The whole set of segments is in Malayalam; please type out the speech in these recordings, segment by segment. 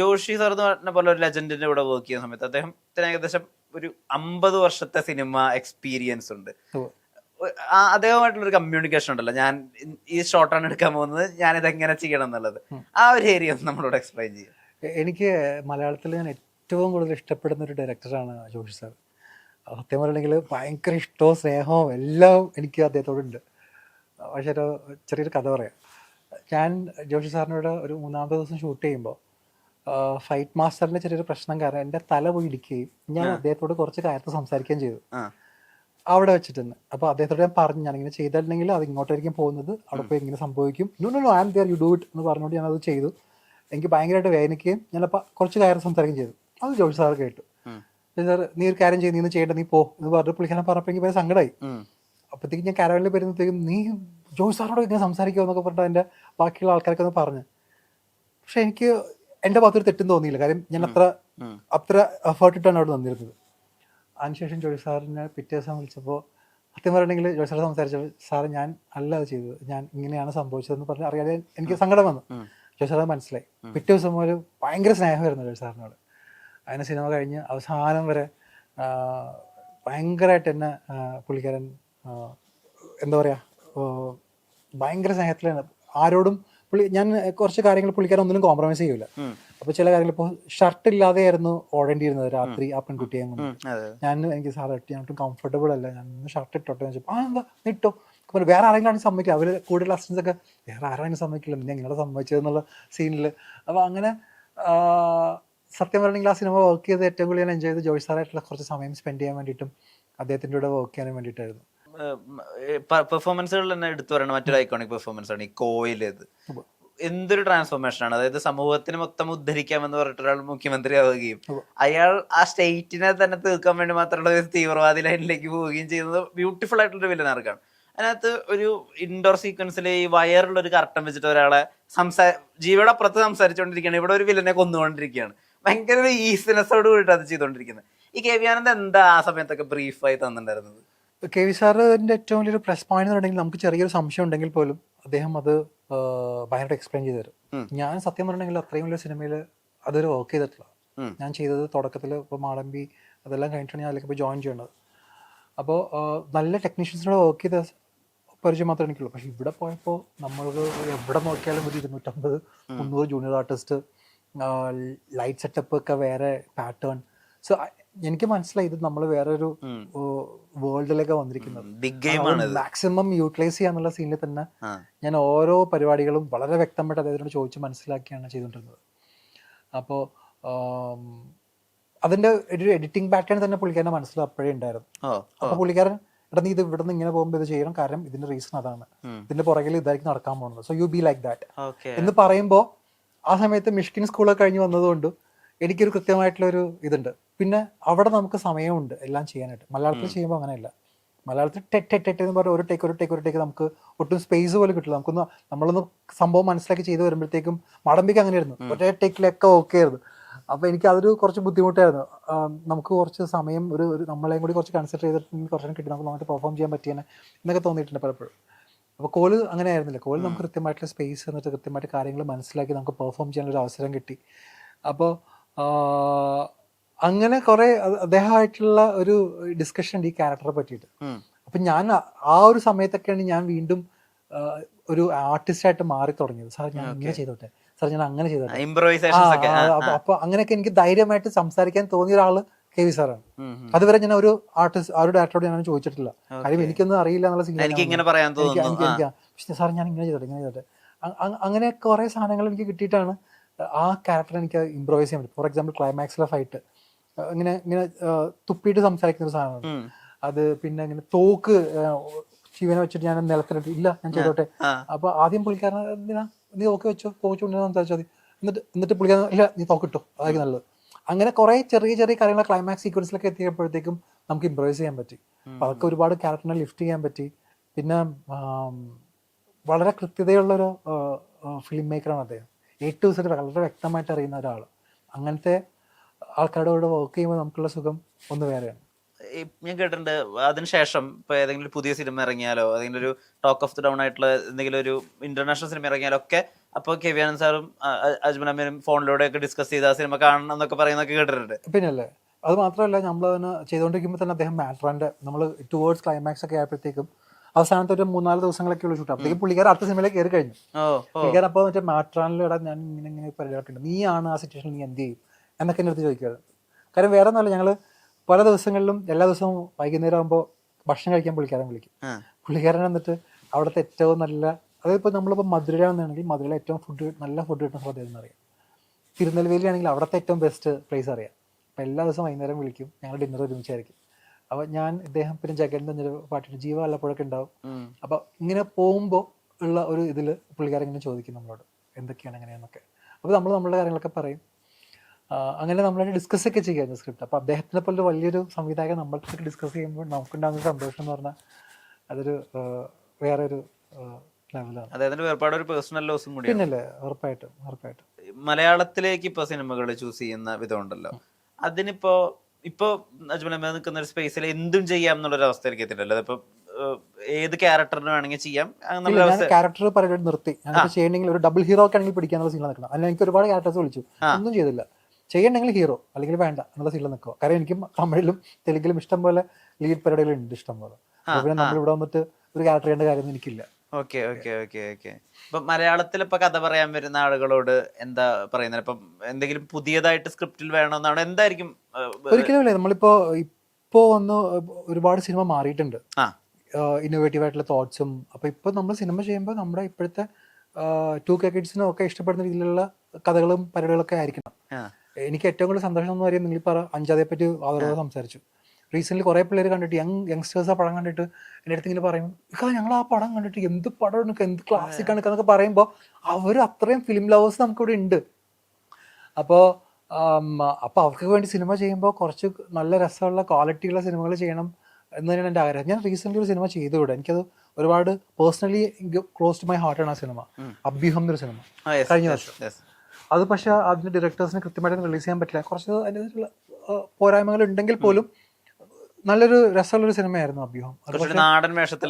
ജോഷി സാർ എന്ന് പറഞ്ഞ പോലെ ഒരു ലെജൻഡിന്റെ കൂടെ വർക്ക് ചെയ്യുന്ന സമയത്ത് അദ്ദേഹത്തിന് ഏകദേശം ഒരു 50 വർഷത്തെ സിനിമ എക്സ്പീരിയൻസ് ഉണ്ട്. അദ്ദേഹമായിട്ടുള്ള ഒരു കമ്മ്യൂണിക്കേഷൻ ഉണ്ടല്ലോ, ഞാൻ ഈ ഷോട്ടാണ് എടുക്കാൻ പോകുന്നത്, ഞാൻ ഇതെങ്ങനെ ചെയ്യണം എന്നുള്ളത്. ആ ഒരു ഏരിയ നമ്മളോട് എക്സ്പ്ലെയിൻ ചെയ്യാം. എനിക്ക് മലയാളത്തിൽ ഞാൻ ഏറ്റവും കൂടുതൽ ഇഷ്ടപ്പെടുന്ന ഒരു ഡയറക്ടറാണ് ജോഷി സാർ. സത്യം പറയുകയാണെങ്കിൽ ഭയങ്കര ഇഷ്ടവും സ്നേഹവും എല്ലാം എനിക്ക് അദ്ദേഹത്തോടുണ്ട്. പക്ഷേ ഒരു ചെറിയൊരു കഥ പറയാം. ഞാൻ ജോഷി സാറിനോട് ഒരു 3-ാമത്തെ ദിവസം ഷൂട്ട് ചെയ്യുമ്പോൾ ഫൈറ്റ് മാസ്റ്ററിൻ്റെ ചെറിയൊരു പ്രശ്നം കാരണം എൻ്റെ തല പോയി ഇടിക്കുകയും ഞാൻ അദ്ദേഹത്തോട് കുറച്ച് കാര്യത്തിൽ സംസാരിക്കുകയും ചെയ്തു അവിടെ വെച്ചിട്ട് തന്നെ. അപ്പോൾ അദ്ദേഹത്തോട് ഞാൻ പറഞ്ഞു, ഞാനിങ്ങനെ ചെയ്തിട്ടുണ്ടെങ്കിൽ അത് ഇങ്ങോട്ടായിരിക്കും പോകുന്നത്, അവിടെ പോയി ഇങ്ങനെ സംഭവിക്കും, no I am there, you do it എന്ന് പറഞ്ഞുകൊണ്ട് ഞാനത് ചെയ്തു. എനിക്ക് ഭയങ്കരമായിട്ട് വേദനിക്കുകയും ഞാനപ്പോൾ കുറച്ച് കാര്യം സംസാരിക്കുകയും ചെയ്തു. അത് ജോഷി സാർ കേട്ടു. സാർ നീ ഒരു കാര്യം ചെയ്ത് നീ ചെയ്യേണ്ട, നീ പോ എന്ന് പറഞ്ഞിട്ട് പുള്ളിക്കാരൻ പറഞ്ഞപ്പോൾ എനിക്ക് ഭയങ്കര സങ്കടമായി. അപ്പോഴത്തേക്കും ഞാൻ കാരവനിൽ വരുമ്പോഴത്തേക്കും നീ ജോഷി സാറിനോട് ഇങ്ങനെ സംസാരിക്കുമോ എന്നൊക്കെ പറഞ്ഞിട്ട് എൻ്റെ ബാക്കിയുള്ള ആൾക്കാരൊക്കെ ഒന്ന് പറഞ്ഞു. പക്ഷെ എനിക്ക് എൻ്റെ ഭാഗത്തൊരു തെറ്റും തോന്നിയില്ല, കാര്യം ഞാൻ അത്ര എഫേർട്ട് ഇട്ടാണ് അവിടെ വന്നിരുന്നത്. അതിനുശേഷം ജോഷി സാറിനെ പിറ്റേ ദിവസം വിളിച്ചപ്പോൾ സത്യം പറയണമെങ്കിൽ ജോഷി സാർ സംസാരിച്ചപ്പോൾ സാറ് ഞാൻ അല്ല അത് ചെയ്തത്, ഞാൻ ഇങ്ങനെയാണ് സംഭവിച്ചതെന്ന് പറഞ്ഞ് അറിയാതെ എനിക്ക് സങ്കടം വന്നു. ജോഷി സാറ് മനസ്സിലായി. പിറ്റേ ദിവസം ഒരു ഭയങ്കര സ്നേഹമായിരുന്നു ജോഷി സാറിനോട്. അതിന് സിനിമ കഴിഞ്ഞ് അവസാനം വരെ ഭയങ്കരമായിട്ട് എന്നെ പുള്ളിക്കാരൻ എന്താ പറയുക, ഭയങ്കര സ്നേഹത്തിലാണ് ആരോടും. ഞാൻ കുറച്ച് കാര്യങ്ങൾ പുള്ളിക്കാരൻ ഒന്നിനും കോംപ്രമൈസ് ചെയ്യൂല. അപ്പോൾ ചില കാര്യങ്ങൾ ഇപ്പോൾ ഷർട്ട് ഇല്ലാതെയായിരുന്നു ഓടേണ്ടിയിരുന്നത് രാത്രി ആ പെൺകുട്ടിയെ കൊണ്ട്. എനിക്ക് സാറ് ഞാൻ ഒട്ടും കംഫർട്ടബിൾ അല്ല, ഞാൻ ഷർട്ട് ഇട്ടോട്ടെ എന്ന് വെച്ചപ്പോൾ എന്താ ഇട്ടോ, വേറെ ആരെങ്കിലും സമ്മതിക്കില്ല. അവർ കൂടുതൽ അസിസ്റ്റൻസ് ഒക്കെ വേറെ ആരെങ്കിലും സമ്മതിക്കില്ല, പിന്നെ എങ്ങനെ സമ്മതിച്ചതെന്നുള്ള സീനിൽ. അപ്പോൾ അങ്ങനെ സത്യം പറയണമെങ്കിൽ ആ സിനിമ വർക്ക് ചെയ്ത് ഏറ്റവും കൂടുതൽ ഞാൻ എൻജോയ് ചെയ്ത് ജോഷി സാറായിട്ടുള്ള കുറച്ച് സമയം സ്പെൻഡ് ചെയ്യാൻ വേണ്ടിയിട്ടും അദ്ദേഹത്തിൻ്റെ കൂടെ വർക്ക് ചെയ്യാനും വേണ്ടിയിട്ടായിരുന്നു. പെർഫോമൻസുകളിൽ തന്നെ എടുത്തു പറയുന്ന മറ്റൊരു ഐക്കോണിക് പെർഫോമൻസ് ആണ് ഈ കോയിലേത്. എന്തൊരു ട്രാൻസ്ഫോർമേഷൻ ആണ്. അതായത് സമൂഹത്തിന് മൊത്തം ഉദ്ധരിക്കാമെന്ന് പറഞ്ഞിട്ട് ഒരാൾ മുഖ്യമന്ത്രി ആവുകയും അയാൾ ആ സ്റ്റേറ്റിനെ തന്നെ തീർക്കാൻ വേണ്ടി മാത്രമുള്ള ഒരു തീവ്രവാദി ലൈനിലേക്ക് പോവുകയും ചെയ്യുന്നത് ബ്യൂട്ടിഫുൾ ആയിട്ടുള്ളൊരു വില്ലനാർക്കാണ്. അതിനകത്ത് ഒരു ഇൻഡോർ സീക്വൻസിൽ ഈ വയറുള്ള ഒരു കർട്ടൻ വെച്ചിട്ട് ഒരാളെ ജീവയുടെ അപ്പുറത്ത് സംസാരിച്ചുകൊണ്ടിരിക്കുകയാണ്, ഇവിടെ ഒരു വില്ലനെ കൊന്നുകൊണ്ടിരിക്കുകയാണ്. ഭയങ്കര ഒരു ഈസിനെസ്സോട് കൂടിയിട്ട് അത് ചെയ്തുകൊണ്ടിരിക്കുന്നത്. ഈ കെ വി ആനന്ദ് എന്താ ആ സമയത്തൊക്കെ ബ്രീഫായി തന്നിട്ടുണ്ടായിരുന്നത്? കെ വി സാറിൻ്റെ ഏറ്റവും വലിയൊരു പ്ലസ് പോയിന്റ് എന്ന് പറഞ്ഞെങ്കിൽ നമുക്ക് ചെറിയൊരു സംശയം ഉണ്ടെങ്കിൽ പോലും അദ്ദേഹം അത് ഭയങ്കരമായിട്ട് എക്സ്പ്ലെയിൻ ചെയ്തു തരും. ഞാൻ സത്യം പറഞ്ഞെങ്കിൽ അത്രയും വലിയ സിനിമയിൽ അതൊരു വർക്ക് ചെയ്തിട്ടില്ല. ഞാൻ ചെയ്തത് തുടക്കത്തിൽ ഇപ്പോൾ മാടമ്പി അതെല്ലാം കഴിഞ്ഞിട്ടാണ് ഞാൻ അതിലേക്ക് പോയി ജോയിൻ ചെയ്യേണ്ടത്. അപ്പോൾ നല്ല ടെക്നീഷ്യൻസിനോട് വർക്ക് ചെയ്ത പരിചയം മാത്രമേ എനിക്കുള്ളൂ. പക്ഷേ ഇവിടെ പോയപ്പോൾ നമ്മൾക്ക് എവിടെ നോക്കിയാലും ഒരു 250-300 ജൂനിയർ ആർട്ടിസ്റ്റ്, ലൈറ്റ് സെറ്റപ്പ് ഒക്കെ വേറെ പാറ്റേൺ. സോ എനിക്ക് മനസ്സിലായി ഇത് നമ്മൾ വേറൊരു വേൾഡിലേക്ക് വന്നിരിക്കുന്നത്. മാക്സിമം യൂട്ടിലൈസ് ചെയ്യാന്നുള്ള സീനിൽ തന്നെ ഞാൻ ഓരോ പരിപാടികളും വളരെ വ്യക്തമായിട്ട് അദ്ദേഹത്തിനോട് ചോദിച്ച് മനസ്സിലാക്കിയാണ് ചെയ്തുകൊണ്ടിരുന്നത്. അപ്പോൾ അതിൻ്റെ ഒരു എഡിറ്റിംഗ് പാറ്റേൺ തന്നെ പുള്ളിക്കാരനെ മനസ്സിലായി അപ്പോഴേ ഉണ്ടായിരുന്നു. അപ്പോൾ പുള്ളിക്കാരൻ നീ ഇത് ഇവിടെ നിന്ന് ഇങ്ങനെ പോകുമ്പോൾ ഇത് ചെയ്യണം, കാരണം ഇതിന്റെ റീസൺ അതാണ്, ഇതിന്റെ പുറകിൽ ഇതായിരിക്കും നടക്കാൻ പോകുന്നത്, so you be like that എന്ന് പറയുമ്പോൾ ആ സമയത്ത് മിഷ്കിൻ സ്കൂളൊക്കെ കഴിഞ്ഞ് വന്നതുകൊണ്ട് എനിക്കൊരു കൃത്യമായിട്ടുള്ളൊരു ഇതുണ്ട്. പിന്നെ അവിടെ നമുക്ക് സമയമുണ്ട് എല്ലാം ചെയ്യാനായിട്ട്. മലയാളത്തിൽ ചെയ്യുമ്പോൾ അങ്ങനെയല്ല. മലയാളത്തിൽ ടെറ്റ് എന്ന് പറഞ്ഞാൽ ഒരു ടേക്ക് നമുക്ക് ഒട്ടും സ്പേസ് പോലും കിട്ടില്ല. നമ്മളൊന്ന് സംഭവം മനസ്സിലാക്കി ചെയ്ത് വരുമ്പോഴത്തേക്കും മടമ്പിക്ക് അങ്ങനെയായിരുന്നു, ഒറ്റ ടേക്കിലൊക്കെ ഓക്കെ ആയിരുന്നു. അപ്പോൾ എനിക്ക് അതൊരു കുറച്ച് ബുദ്ധിമുട്ടായിരുന്നു. നമുക്ക് കുറച്ച് സമയം ഒരു നമ്മളെയും കൂടി കുറച്ച് കൺസിഡർ ചെയ്തിട്ട് കുറച്ചും കിട്ടി നമുക്ക് നന്നായിട്ട് പെർഫോം ചെയ്യാൻ പറ്റിയെന്ന് എന്നൊക്കെ തോന്നിയിട്ടുണ്ട് പലപ്പോഴും. അപ്പോൾ കോല് അങ്ങനെ ആയിരുന്നില്ല. കോല് നമുക്ക് കൃത്യമായിട്ടുള്ള സ്പേസ് എന്നിട്ട് കൃത്യമായിട്ട് കാര്യങ്ങൾ മനസ്സിലാക്കി നമുക്ക് പെർഫോം ചെയ്യാനൊരു അവസരം കിട്ടി. അപ്പോൾ അങ്ങനെ കുറെ അദ്ദേഹമായിട്ടുള്ള ഒരു ഡിസ്കഷൻ ഉണ്ട് ഈ ക്യാരക്ടറെ പറ്റിയിട്ട്. അപ്പം ഞാൻ ആ ഒരു സമയത്തൊക്കെയാണ് ഞാൻ വീണ്ടും ഒരു ആർട്ടിസ്റ്റായിട്ട് മാറി തുടങ്ങിയത്. സാർ ഞാൻ ഇങ്ങനെ ചെയ്തോട്ടെ, സാർ ഞാൻ അങ്ങനെ ചെയ്തോട്ടെ. അപ്പൊ അങ്ങനെയൊക്കെ എനിക്ക് ധൈര്യമായിട്ട് സംസാരിക്കാൻ തോന്നിയ ഒരാള് കെ വി സാറാണ്. അതുവരെ ഞാൻ ഒരു ആർട്ടിസ്റ്റ് ആ ഒരു ഡയറക്ടറോട് ഞാൻ ചോദിച്ചിട്ടില്ല, കാര്യം എനിക്കൊന്നും അറിയില്ല എന്നുള്ള സാർ ഞാൻ ഇങ്ങനെ ചെയ്തോട്ടെ. അങ്ങനെ കുറെ സാധനങ്ങൾ എനിക്ക് കിട്ടിയിട്ടാണ് ആ ക്യാരക്ടർ എനിക്ക് ഇംപ്രൂവൈസ് ചെയ്യാൻ പറ്റും. ഫോർ എക്സാമ്പിൾ ക്ലൈമാക്സിലെ ഫൈറ്റ് ഇങ്ങനെ തുപ്പിയിട്ട് സംസാരിക്കുന്ന ഒരു സാധനമാണ് അത്. പിന്നെ ഇങ്ങനെ തോക്ക് ശിവനെ വെച്ചിട്ട് ഞാൻ നിലത്തിലിട്ട് ഇല്ല ഞാൻ ചെയ്തോട്ടെ. അപ്പൊ ആദ്യം പുള്ളിക്കാരൻ നീ തോക്ക് വെച്ചോ, തോച്ചുകൊണ്ട് സംസാരിച്ചാൽ മതി, എന്നിട്ട് പുള്ളിക്കാരൻ ഇല്ല നീ തോക്കിട്ടോ, അതായിരിക്കും നല്ലത്. അങ്ങനെ കുറെ ചെറിയ കാര്യങ്ങൾ ക്ലൈമാക്സ് സീക്വൻസിലൊക്കെ എത്തിയപ്പോഴത്തേക്കും നമുക്ക് ഇംപ്രൂവൈസ് ചെയ്യാൻ പറ്റി. അപ്പൊ അതൊക്കെ ഒരുപാട് ക്യാരക്ടറിനെ ലിഫ്റ്റ് ചെയ്യാൻ പറ്റി. പിന്നെ വളരെ കൃത്യതയുള്ളൊരു ഫിലിം മേക്കറാണ് അദ്ദേഹം. ഏറ്റവും വളരെ വ്യക്തമായിട്ട് അറിയുന്ന ഒരാൾ. അങ്ങനത്തെ ആൾക്കാരുടെ കൂടെ വർക്ക് ചെയ്യുമ്പോൾ നമുക്കുള്ള സുഖം ഒന്ന് വേറെയാണ്. ഞാൻ കേട്ടിട്ടുണ്ട് അതിനുശേഷം ഇപ്പൊ ഏതെങ്കിലും ഒരു പുതിയ സിനിമ ഇറങ്ങിയാലോ ഏതെങ്കിലും ഒരു ടോക്ക് ഓഫ് ദി ടൗൺ ആയിട്ടുള്ള എന്തെങ്കിലും ഒരു ഇന്റർനാഷണൽ സിനിമ ഇറങ്ങിയാലോ ഒക്കെ അപ്പൊ കെ.വി. ആനന്ദ് സാറും അജ്മൽ അമീനും ഫോണിലൂടെ ഒക്കെ ഡിസ്കസ് ചെയ്ത് ആ സിനിമ കാണണം എന്നൊക്കെ പറയുന്നൊക്കെ കേട്ടിട്ടുണ്ട്. പിന്നല്ലേ, അത് മാത്രമല്ല നമ്മൾ അതിന് ചെയ്തുകൊണ്ടിരിക്കുമ്പോൾ തന്നെ അദ്ദേഹം മാട്രാൻ്റെ നമ്മൾ ടുവേർഡ്സ് ക്ലൈമാക്സ് ഒക്കെ ആയപ്പോഴത്തേക്കും അവസാനത്തെ ഒരു 3-4 ദിവസങ്ങളൊക്കെ ഉള്ള ഷൂട്ട് അപ്പോഴത്തേക്കും പുള്ളിക്കാരൻ അടുത്ത സിനിമയിലേക്ക് കയറി കഴിഞ്ഞു. പുള്ളിക്കാരൻ അപ്പോൾ മറ്റേ മാട്രാനിൽ ഇടാൻ ഞാൻ ഇങ്ങനെ പരിപാടിയുണ്ട്, നീയാണ് ആ സിറ്റുവേഷനിൽ നീ എന്ത് ചെയ്യും എന്നൊക്കെ എൻ്റെ അടുത്ത് ചോദിക്കാറ്. കാര്യം വേറെ ഒന്നുമല്ല, ഞങ്ങൾ പല ദിവസങ്ങളിലും എല്ലാ ദിവസവും വൈകുന്നേരം ആകുമ്പോൾ ഭക്ഷണം കഴിക്കാൻ പുള്ളിക്കാരൻ വിളിക്കും. പുള്ളിക്കാരൻ എന്നിട്ട് അവിടുത്തെ ഏറ്റവും നല്ല, അതായത് നമ്മളിപ്പോൾ മധുരയിലാണെന്നുണ്ടെങ്കിൽ മധുരയിലെ ഏറ്റവും നല്ല ഫുഡ് കിട്ടുന്ന സ്ഥലം എന്നറിയാം. തിരുനെൽവേലി ആണെങ്കിൽ അവിടുത്തെ ഏറ്റവും ബെസ്റ്റ് പ്ലേസ് അറിയാം. അപ്പം എല്ലാ ദിവസവും വൈകുന്നേരം വിളിക്കും, ഞങ്ങൾ ഡിന്നർ ഒരുമിച്ചായിരിക്കും. അപ്പോൾ ഞാൻ ഇദ്ദേഹം പിന്നെ ജഗൻ എന്നൊരു പാട്ടിട്ട് ജീവ വല്ലപ്പോഴൊക്കെ ഉണ്ടാവും. അപ്പോൾ ഇങ്ങനെ പോകുമ്പോൾ ഉള്ള ഒരു ഇതിൽ പുള്ളിക്കാരൻ ഇങ്ങനെ ചോദിക്കും നമ്മളോട് എന്തൊക്കെയാണ് എങ്ങനെയാണെന്നൊക്കെ. അപ്പോൾ നമ്മൾ നമ്മളുടെ കാര്യങ്ങളൊക്കെ പറയും. അങ്ങനെ നമ്മളായിട്ട് ഡിസ്കസ് ഒക്കെ ചെയ്യായിരുന്നു സ്ക്രിപ്റ്റ്. അപ്പോൾ അദ്ദേഹത്തിനെ പോലെ വലിയൊരു സംവിധായകൻ നമ്മൾക്ക് ഡിസ്കസ് ചെയ്യുമ്പോൾ നമുക്കുണ്ടാകുന്ന സന്തോഷം എന്ന് പറഞ്ഞാൽ അതൊരു വേറൊരു ലെവലാണ്. അദ്ദേഹത്തിന്റെ വേർപാട് ഒരു പേഴ്സണൽ ലോസും കൂടി. പിന്നല്ലേ, ഉറപ്പായിട്ടും ഉറപ്പായിട്ടും. മലയാളത്തിലേക്ക് ഇപ്പൊ സിനിമകൾ ചൂസ് ചെയ്യുന്ന വിധമുണ്ടല്ലോ, അതിനിപ്പോ ഇപ്പൊ അജ്മൽ അമീർ നിൽക്കുന്ന ഒരു സ്പേസിൽ എന്തും ചെയ്യാം എന്നുള്ളൊരു അവസ്ഥയിലേക്ക് എത്തിയിട്ടല്ലോ. അതിപ്പോ ഏത് ക്യാരക്ടറിന് വേണമെങ്കിൽ ചെയ്യാം. ക്യാരക്ടർ പരിപാടി നിർത്തി ചെയ്യണമെങ്കിൽ ഒരു ഡബിൾ ഹീറോ ഒക്കെ ആണെങ്കിൽ പിടിക്കാനുള്ള സീനിൽ നിൽക്കണം. അല്ലെങ്കിൽ എനിക്ക് ഒരുപാട് ക്യാരക്ടേഴ്സ് വിളിച്ചു, ഒന്നും ചെയ്തില്ല. ചെയ്യണമെങ്കിൽ ഹീറോ അല്ലെങ്കിൽ വേണ്ട എന്നുള്ള സീനിൽ നിൽക്കുക. കാരണം എനിക്ക് തമിഴിലും തെലുങ്കിലും ഇഷ്ടം പോലെ ലീഡ് പരിപാടികളുണ്ട്, ഇഷ്ടം പോലെ. പിന്നെ നമ്മളിവിടെ വന്നിട്ട് ഒരു ക്യാരക്ടർ ചെയ്യേണ്ട കാര്യമൊന്നും എനിക്കില്ല. Okay okay okay okay. ഇപ്പൊ മലയാളത്തിൽ ഇപ്പൊ കഥ പറയാൻ വരുന്ന ആളുകളോട് എന്താ പറയുന്നത്? ഇപ്പം എന്തെങ്കിലും പുതിയതായിട്ട് സ്ക്രിപ്റ്റിൽ വേണമെന്നാണ്, എന്തായിരിക്കും? ഒരിക്കലും ഇല്ല. ഇപ്പോ വന്ന് ഒരുപാട് സിനിമ മാറിയിട്ടുണ്ട്, ഇന്നോവേറ്റീവ് ആയിട്ടുള്ള തോട്ട്സും. അപ്പൊ ഇപ്പൊ നമ്മൾ സിനിമ ചെയ്യുമ്പോൾ നമ്മുടെ ഇപ്പോഴത്തെ 2K കിഡ്സിനും ഒക്കെ ഇഷ്ടപ്പെടുന്ന രീതിയിലുള്ള കഥകളും പരിപാടികളൊക്കെ ആയിരിക്കണം. എനിക്ക് ഏറ്റവും കൂടുതൽ സന്തോഷം എന്ന് പറയുന്നത്, നിങ്ങൾ ഇപ്പോൾ അഞ്ചാതെ പറ്റി അവരോട് സംസാരിച്ചു. റീസെൻ്റ്ലി കുറേ പിള്ളേർ കണ്ടിട്ട് യങ്സ്റ്റേഴ്സ് ആ പടം കണ്ടിട്ട് എൻ്റെ അടുത്ത് ഇങ്ങനെ പറയും, ഞങ്ങൾ ആ പടം കണ്ടിട്ട് എന്ത് പടം എന്ത് ക്ലാസിക് ആണ് എന്നൊക്കെ പറയുമ്പോൾ അവർ അത്രയും ഫിലിം ലവേഴ്സ് നമുക്കിവിടെ ഉണ്ട്. അപ്പോൾ അവർക്ക് വേണ്ടി സിനിമ ചെയ്യുമ്പോൾ കുറച്ച് നല്ല രസമുള്ള ക്വാളിറ്റിയുള്ള സിനിമകൾ ചെയ്യണം എന്ന് തന്നെയാണ് എൻ്റെ ആഗ്രഹം. ഞാൻ റീസെൻ്റ്ലി ഒരു സിനിമ ചെയ്തുകൂടെ, എനിക്കത് ഒരുപാട് പേഴ്സണലി ക്ലോസ് ടു മൈ ഹാർട്ടാണ് ആ സിനിമ. അഭ്യൂഹം എന്നൊരു സിനിമ കഴിഞ്ഞ വർഷം. അത് പക്ഷേ അതിൻ്റെ ഡയറക്ടേഴ്സിന് കൃത്യമായിട്ട് റിലീസ് ചെയ്യാൻ പറ്റില്ല, കുറച്ച് അതിൻ്റെതായിട്ടുള്ള പോരായ്മകൾ ഉണ്ടെങ്കിൽ പോലും നല്ലൊരു രസമുള്ളൊരു സിനിമയായിരുന്നു അഭ്യൂഹം. നാടൻ വേഷത്തിൽ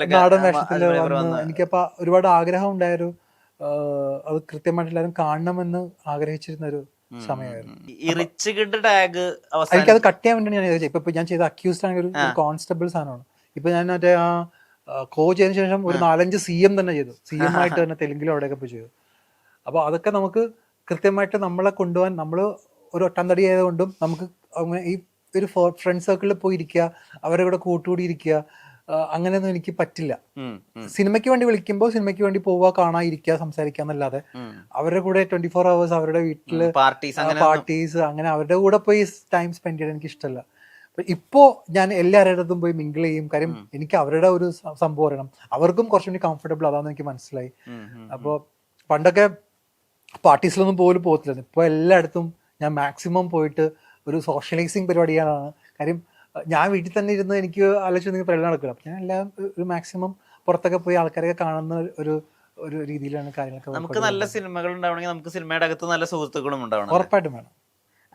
എനിക്കപ്പോൾ ഒരുപാട് ആഗ്രഹം ഉണ്ടായൊരു, അത് കൃത്യമായിട്ട് എല്ലാവരും കാണണമെന്ന് ആഗ്രഹിച്ചിരുന്ന ഒരു സമയമായിരുന്നു. എനിക്കത് കട്ട് ചെയ്യാൻ വേണ്ടി ഞാൻ ചോദിച്ചത്. ഇപ്പൊ ഞാൻ ചെയ്ത അക്യൂസ്ഡ് ആണെങ്കിൽ ഒരു കോൺസ്റ്റബിൾ സാധനമാണ്. ഇപ്പൊ ഞാൻ മറ്റേ ആ ചെയ്തതിനു ശേഷം ഒരു 4-5 CM തന്നെ ചെയ്തു, CM ആയിട്ട് തന്നെ തെലുങ്കിലും അവിടെയൊക്കെ പോയി ചെയ്തു. അപ്പോൾ അതൊക്കെ നമുക്ക് കൃത്യമായിട്ട് നമ്മളെ കൊണ്ടുപോകാൻ, നമ്മൾ ഒരു ഒട്ടാം തടി ആയതുകൊണ്ടും നമുക്ക് ഈ ഒരു ഫ്രണ്ട് സർക്കിളിൽ പോയി ഇരിക്കുക, അവരുടെ കൂടെ കൂട്ടുകൂടി ഇരിക്കുക, അങ്ങനെയൊന്നും എനിക്ക് പറ്റില്ല. സിനിമയ്ക്ക് വേണ്ടി വിളിക്കുമ്പോൾ സിനിമയ്ക്ക് വേണ്ടി പോവുക, കാണാതിരിക്കുക, സംസാരിക്കുക എന്നല്ലാതെ അവരുടെ കൂടെ 24 hours അവരുടെ വീട്ടില് പാർട്ടീസ് അങ്ങനെ അവരുടെ കൂടെ പോയി ടൈം സ്പെൻഡ് ചെയ്യാൻ എനിക്ക് ഇഷ്ടമല്ല. ഇപ്പോ ഞാൻ എല്ലാവരുടെയും പോയി മിങ്കിൾ ചെയ്യും. കാര്യം എനിക്ക് അവരുടെ ഒരു സംഭവം അറിയണം, അവർക്കും കുറച്ചുകൂടി കംഫർട്ടബിൾ അതാണെന്ന് എനിക്ക് മനസ്സിലായി. അപ്പോൾ പണ്ടൊക്കെ പാർട്ടീസിലൊന്നും പോലും പോകത്തില്ല. ഇപ്പോൾ എല്ലായിടത്തും ഞാൻ മാക്സിമം പോയിട്ട് ഒരു സോഷ്യലൈസിങ് പരിപാടിയാണ്. കാര്യം ഞാൻ വീട്ടിൽ തന്നെ ഇരുന്ന് എനിക്ക് ആലോചിച്ച് പ്രകടനം നടക്കില്ല. അപ്പം ഞാൻ എല്ലാം ഒരു മാക്സിമം പുറത്തൊക്കെ പോയി ആൾക്കാരൊക്കെ കാണുന്ന ഒരു രീതിയിലാണ് കാര്യങ്ങളൊക്കെ. നമുക്ക് നല്ല സിനിമകൾ ഉണ്ടാവണമെങ്കിൽ നമുക്ക് സിനിമയുടെ അകത്ത് നല്ല സുഹൃത്തുക്കളും ഉണ്ടാവണം, ഉറപ്പായിട്ടും വേണം.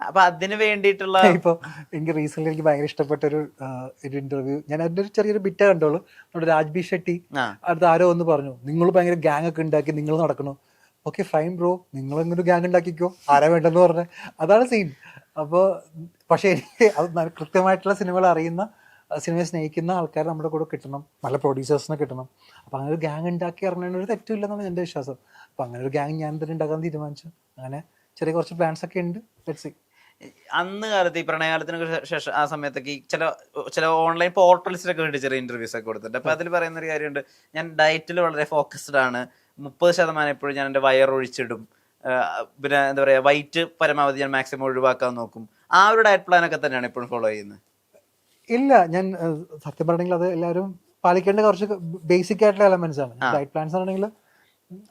അപ്പൊ അതിന് വേണ്ടിയിട്ടുള്ള ഇപ്പോൾ എനിക്ക് റീസെന്റ് എനിക്ക് ഭയങ്കര ഇഷ്ടപ്പെട്ട ഒരു ഇന്റർവ്യൂ, ഞാൻ അതിന്റെ ഒരു ചെറിയൊരു ബിറ്റേ കണ്ടോളൂ. നമ്മുടെ രാജ്ബി ഷെട്ടി അടുത്ത് ആരോ ഒന്ന് പറഞ്ഞു, നിങ്ങൾ ഭയങ്കര ഗ്യാങ് ഒക്കെ ഉണ്ടാക്കി നിങ്ങൾ നടക്കണു. ഓക്കെ ഫൈൻ ബ്രോ, നിങ്ങൾ ഇങ്ങനൊരു ഗ്യാങ് ഉണ്ടാക്കിക്കോ, ആരാ വേണ്ടെന്ന് പറഞ്ഞത്, അതാണ് സീൻ. അപ്പോൾ പക്ഷേ എനിക്ക് അത് കൃത്യമായിട്ടുള്ള സിനിമകൾ അറിയുന്ന, സിനിമയെ സ്നേഹിക്കുന്ന ആൾക്കാർ നമ്മുടെ കൂടെ കിട്ടണം, നല്ല പ്രൊഡ്യൂസേഴ്സിനെ കിട്ടണം. അപ്പോൾ അങ്ങനെ ഒരു ഗ്യാങ് ഉണ്ടാക്കി ഇറങ്ങേണ്ട ഒരു തെറ്റില്ലെന്നാണ് എൻ്റെ വിശ്വാസം. അപ്പോൾ അങ്ങനെ ഒരു ഗ്യാങ് ഞാൻ തന്നെ ഉണ്ടാക്കാൻ തീരുമാനിച്ചു. അങ്ങനെ ചെറിയ കുറച്ച് പ്ലാൻസ് ഒക്കെ ഉണ്ട്. Let's see. അന്ന് കാലത്ത് ഈ പ്രണയകാലത്തിന് ശേഷം ആ സമയത്തൊക്കെ ചില ഓൺലൈൻ പോർട്ടൽസിലൊക്കെ വേണ്ടി ചെറിയ ഇന്റർവ്യൂസ് ഒക്കെ കൊടുത്തിട്ടുണ്ട്. അപ്പൊ അതിൽ പറയുന്ന ഒരു കാര്യമുണ്ട്, ഞാൻ ഡയറ്റിൽ വളരെ ഫോക്കസ്ഡ് ആണ്, 30% എപ്പോഴും ഞാൻ എൻ്റെ വയറൊഴിച്ചിടും, പിന്നെ എന്താ പറയാ വൈറ്റ് പരമാവധി ഞാൻ മാക്സിമം ഒഴിവാക്കാൻ നോക്കും. ആ ഒരു ഡയറ്റ് പ്ലാൻ ഒക്കെ തന്നെയാണ് ഇപ്പോഴും ഫോളോ ചെയ്യുന്നത്? ഇല്ല, ഞാൻ സത്യം പറഞ്ഞെങ്കിൽ അത് എല്ലാവരും പാലിക്കേണ്ട കുറച്ച് ബേസിക് ആയിട്ടുള്ള എലമെന്റ്സ് ആണ്. ഡയറ്റ് പ്ലാൻസ് ആണെങ്കിൽ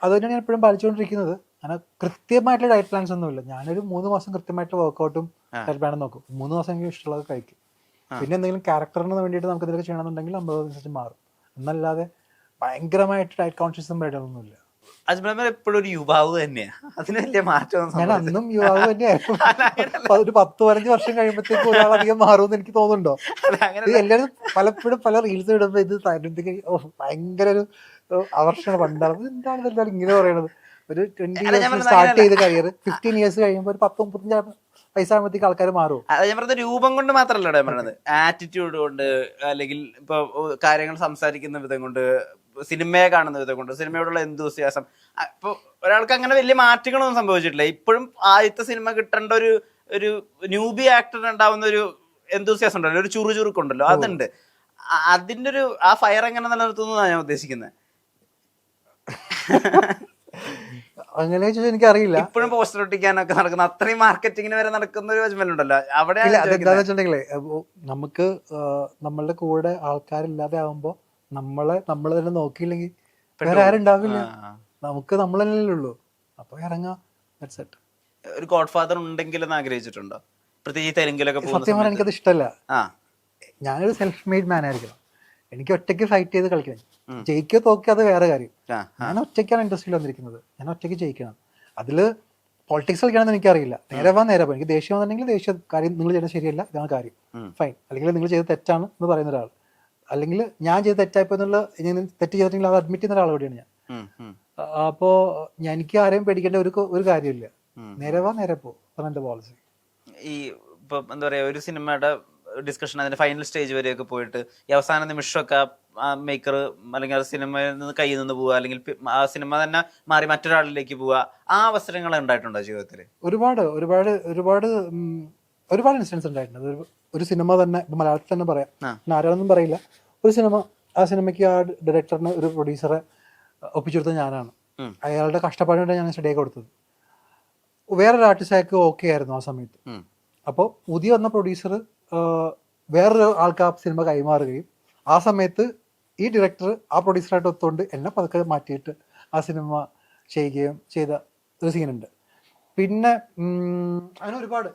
അത് തന്നെയാണ് ഞാൻ എപ്പോഴും പാലിച്ചുകൊണ്ടിരിക്കുന്നത്. അങ്ങനെ കൃത്യമായിട്ടുള്ള ഡയറ്റ് പ്ലാൻസ് ഒന്നുമില്ല. ഞാനൊരു 3 മാസം കൃത്യമായിട്ട് വർക്കൗട്ടും ഡയറ്റ് പ്ലാനും നോക്കും. 3 മാസം എനിക്ക് ഇഷ്ടമുള്ളത് കഴിക്കും. പിന്നെ എന്തെങ്കിലും ക്യാരക്ടറിന് വേണ്ടിയിട്ട് നമുക്ക് എന്തെങ്കിലും ചെയ്യണമെന്നുണ്ടെങ്കിൽ 50% മാറും. എന്നല്ലാതെ ഭയങ്കരമായിട്ട് ഡയറ്റ് കോൺഷ്യസും പരിപാടികളൊന്നുമില്ല. അജ്മൽ അമീർ എപ്പോഴും ഒരു യുവാവ് തന്നെയാ, അതിന് വലിയ മാറ്റമൊന്നും ഞാൻ അന്നും യുവാവ് തന്നെയായിരുന്നു. ഒരു 10-15 വർഷം കഴിയുമ്പോഴത്തേക്കും ഒരാൾ അധികം മാറുമെന്ന് എനിക്ക് തോന്നുന്നുണ്ടോ? ഇത് എല്ലാവരും പലപ്പോഴും പല റീൽസ് ഇടുമ്പോൾ ഇത് ഭയങ്കര ഒരു അവർഷമാണ്. പണ്ടാണ് എന്താണ് എല്ലാവരും ഇങ്ങനെ പറയണത്? ഒരു 20 ഇയേഴ്സ് സ്റ്റാർട്ട് ചെയ്ത് കരിയർ 15 ഇയേഴ്സ് കഴിയുമ്പോൾ ഒരു 10-35 വയസ്സ് ആകുമ്പോഴത്തേക്ക് ആൾക്കാർ മാറും. അത് ഞാൻ പറഞ്ഞത് രൂപം കൊണ്ട് മാത്രമല്ല ഞാൻ പറഞ്ഞത്, ആറ്റിറ്റ്യൂഡ് കൊണ്ട്, അല്ലെങ്കിൽ ഇപ്പൊ കാര്യങ്ങൾ സംസാരിക്കുന്ന വിധം കൊണ്ട്, സിനിമയെ കാണുന്ന വിധം കൊണ്ട്, സിനിമയോടുള്ള എന്തൂസിയാസം. ഇപ്പൊ ഒരാൾക്ക് അങ്ങനെ വലിയ മാറ്റങ്ങളൊന്നും സംഭവിച്ചിട്ടില്ല. ഇപ്പോഴും ആദ്യത്തെ സിനിമ കിട്ടേണ്ട ഒരു ന്യൂബി ആക്ടറിന് ഉണ്ടാവുന്ന ഒരു എന്തൂസിയാസം ഉണ്ടല്ലോ, ഒരു ചുറുചുറുക്കുണ്ടല്ലോ, അതുണ്ട്. അതിന്റെ ഒരു ആ ഫയർ എങ്ങനെ നിലനിർത്തുന്നതാണ് ഞാൻ ഉദ്ദേശിക്കുന്നത്. അങ്ങനെ ചോദിച്ചാൽ എനിക്കറിയില്ല. ഇപ്പോഴും പോസ്റ്റർ ഒട്ടിക്കാനൊക്കെ നടക്കുന്ന, അത്രയും മാർക്കറ്റിങ്ങിന് വരെ നടക്കുന്ന ഒരു അജ്മൽ ഉണ്ടല്ലോ, അവിടെ അതെന്താന്ന് വെച്ചിട്ടുണ്ടെങ്കിലേ, നമുക്ക് നമ്മളുടെ കൂടെ ആൾക്കാരില്ലാതെ ആവുമ്പോ നമ്മൾ തന്നെ നോക്കിയില്ലെങ്കിൽ വേറെ ആരും ഉണ്ടാവില്ല. നമുക്ക് നമ്മൾ തന്നെ ഉള്ളൂ. അപ്പൊ ഇറങ്ങാം. ഒരു ഗോഡ് ഫാദർ ഉണ്ടെങ്കിലും ആഗ്രഹിച്ചിട്ടുണ്ടോ? പ്രത്യേകിച്ച് തെലുങ്കിലൊക്കെ സത്യം പറഞ്ഞാൽ എനിക്കത് ഇഷ്ടമല്ല. ഞാനൊരു സെൽഫ് മെയ്ഡ് മാൻ ആയിരിക്കണം. എനിക്ക് ഒറ്റയ്ക്ക് ഫൈറ്റ് ചെയ്ത് കളിക്കണം. ജയിക്കോ തോക്കോ അത് വേറെ കാര്യം. ഞാൻ ഒറ്റയ്ക്കാണ് ഇൻഡസ്ട്രിയിൽ വന്നിരിക്കുന്നത്. ഞാൻ ഒറ്റയ്ക്ക് ജയിക്കണം. അതില് പൊളിറ്റിക്സ് കളിക്കണമെന്ന് എനിക്കറിയില്ല. നേരെ പോ. എനിക്ക് ദേഷ്യം വന്നിട്ടുണ്ടെങ്കിൽ ദേഷ്യം, കാര്യം നിങ്ങൾ ചെയ്യുന്നത് ശരിയല്ല, ഇതാണ് കാര്യം, ഫൈൻ. അല്ലെങ്കിൽ നിങ്ങൾ ചെയ്ത് തെറ്റാണ് എന്ന് പറയുന്ന ഒരാൾ, അല്ലെങ്കിൽ ഞാൻ ചെയ്ത് തെറ്റായപ്പോ എന്നുള്ള തെറ്റ് ചെയ്തിട്ടുണ്ടെങ്കിൽ അത് അഡ്മിറ്റ് ചെയ്യുന്ന ഒരാൾ കൂടിയാണ് ഞാൻ. അപ്പോ എനിക്ക് ആരെയും പേടിക്കേണ്ട ഒരു കാര്യമില്ല. നേരെ വാ നേരെ പോ, അതാണ് എന്റെ പോളിസി. ഈ ഇപ്പൊ എന്താ പറയാ, ഒരു സിനിമയുടെ ഡിസ്കഷൻ അതിന്റെ ഫൈനൽ സ്റ്റേജ് വരെയൊക്കെ പോയിട്ട് ഈ അവസാന നിമിഷമൊക്കെ ആ മേക്കർ അല്ലെങ്കിൽ ആ സിനിമയിൽ നിന്ന് കയ്യിൽ നിന്ന് പോവുക, അല്ലെങ്കിൽ ആ സിനിമ തന്നെ മാറി മറ്റൊരാളിലേക്ക് പോവുക, ആ അവസരങ്ങൾ ഉണ്ടായിട്ടുണ്ടോ ജീവിതത്തിൽ? ഒരുപാട് ഒരുപാട് ഒരുപാട് ഒരുപാട് ഇൻസിഡൻസ് ഉണ്ടായിട്ടുണ്ട്. ഒരു സിനിമ തന്നെ മലയാളത്തിൽ തന്നെ പറയാം, ആരാണെന്നും പറയില്ല. ഒരു സിനിമ, ആ സിനിമയ്ക്ക് ആ ഡയറക്ടറിന് ഒരു പ്രൊഡ്യൂസറെ ഒപ്പിച്ചെടുത്തത് ഞാനാണ്. അയാളുടെ കഷ്ടപ്പാടിനാണ് ഞാൻ സ്റ്റഡിയൊക്കെ കൊടുത്തത്. വേറൊരു ആർട്ടിസ്റ്റ് ഓക്കെ ആയിരുന്നു ആ സമയത്ത്. അപ്പോൾ പുതിയ വന്ന പ്രൊഡ്യൂസർ വേറൊരു ആൾക്ക് ആ സിനിമ കൈമാറുകയും ആ സമയത്ത് ഈ ഡയറക്ടർ ആ പ്രൊഡ്യൂസറായിട്ട് ഒത്തുകൊണ്ട് എന്നെ പതുക്കെ മാറ്റിയിട്ട് ആ സിനിമ ചെയ്യുകയും ചെയ്ത ഒരു സീനുണ്ട്. പിന്നെ അങ്ങനെ ഒരുപാട്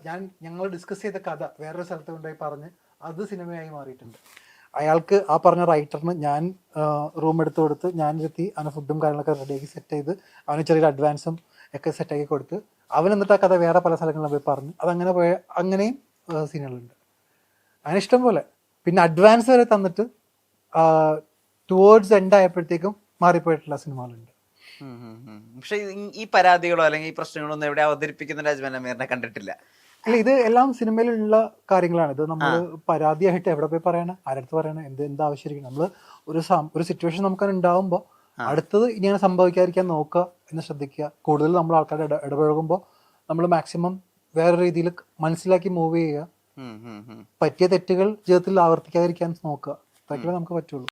ഞങ്ങൾ ഡിസ്കസ് ചെയ്ത കഥ വേറൊരു സ്ഥലത്ത് കൊണ്ടുപോയി പറഞ്ഞ് അത് സിനിമയായി മാറിയിട്ടുണ്ട്. അയാൾക്ക്, ആ പറഞ്ഞ റൈറ്ററിന് ഞാൻ റൂം എടുത്ത് കൊടുത്ത്, ഞാനിരുത്തി അവന് ഫുഡും കാര്യങ്ങളൊക്കെ റെഡിയാക്കി സെറ്റ് ചെയ്ത് അവന് ചെറിയൊരു അഡ്വാൻസും ഒക്കെ സെറ്റാക്കി കൊടുത്ത് അവൻ എന്നിട്ട് ആ കഥ വേറെ പല സ്ഥലങ്ങളിലും പോയി പറഞ്ഞു. അതങ്ങനെ പോയ അങ്ങനെയും സീനുകളുണ്ട്. അങ്ങനെ ഇഷ്ടം പോലെ. പിന്നെ അഡ്വാൻസ് വരെ തന്നിട്ട് ടുവേർഡ്സ് എൻഡ് ആയപ്പോഴത്തേക്കും മാറിപ്പോയിട്ടുള്ള സിനിമകളുണ്ട്. പക്ഷെ ഈ പരാതികളോ അല്ലെങ്കിൽ ഈ പ്രശ്നങ്ങളോ ഒന്നും എവിടെ അവതരിപ്പിക്കുന്ന അജ്മൽ അമീറിനെ കണ്ടിട്ടില്ല. അല്ല, ഇത് എല്ലാം സിനിമയിലുള്ള കാര്യങ്ങളാണ്. ഇത് നമ്മൾ പരാതിയായിട്ട് എവിടെ പോയി പറയണം, ആരടുത്ത് പറയണം, എന്താവശ്യമായിരിക്കും. നമ്മൾ ഒരു സിറ്റുവേഷൻ നമുക്ക് ഉണ്ടാവുമ്പോൾ അടുത്തത് ഇങ്ങനെ സംഭവിക്കാതിരിക്കാൻ നോക്കുക എന്ന് ശ്രദ്ധിക്കുക. കൂടുതൽ നമ്മൾ ആൾക്കാരുടെ ഇടപഴകുമ്പോൾ നമ്മൾ മാക്സിമം വേറെ രീതിയിൽ മനസ്സിലാക്കി മൂവ് ചെയ്യുക. പറ്റിയ തെറ്റുകൾ ജീവിതത്തിൽ ആവർത്തിക്കാതിരിക്കാൻ നോക്കുക. അതൊക്കെ നമുക്ക് പറ്റുള്ളൂ.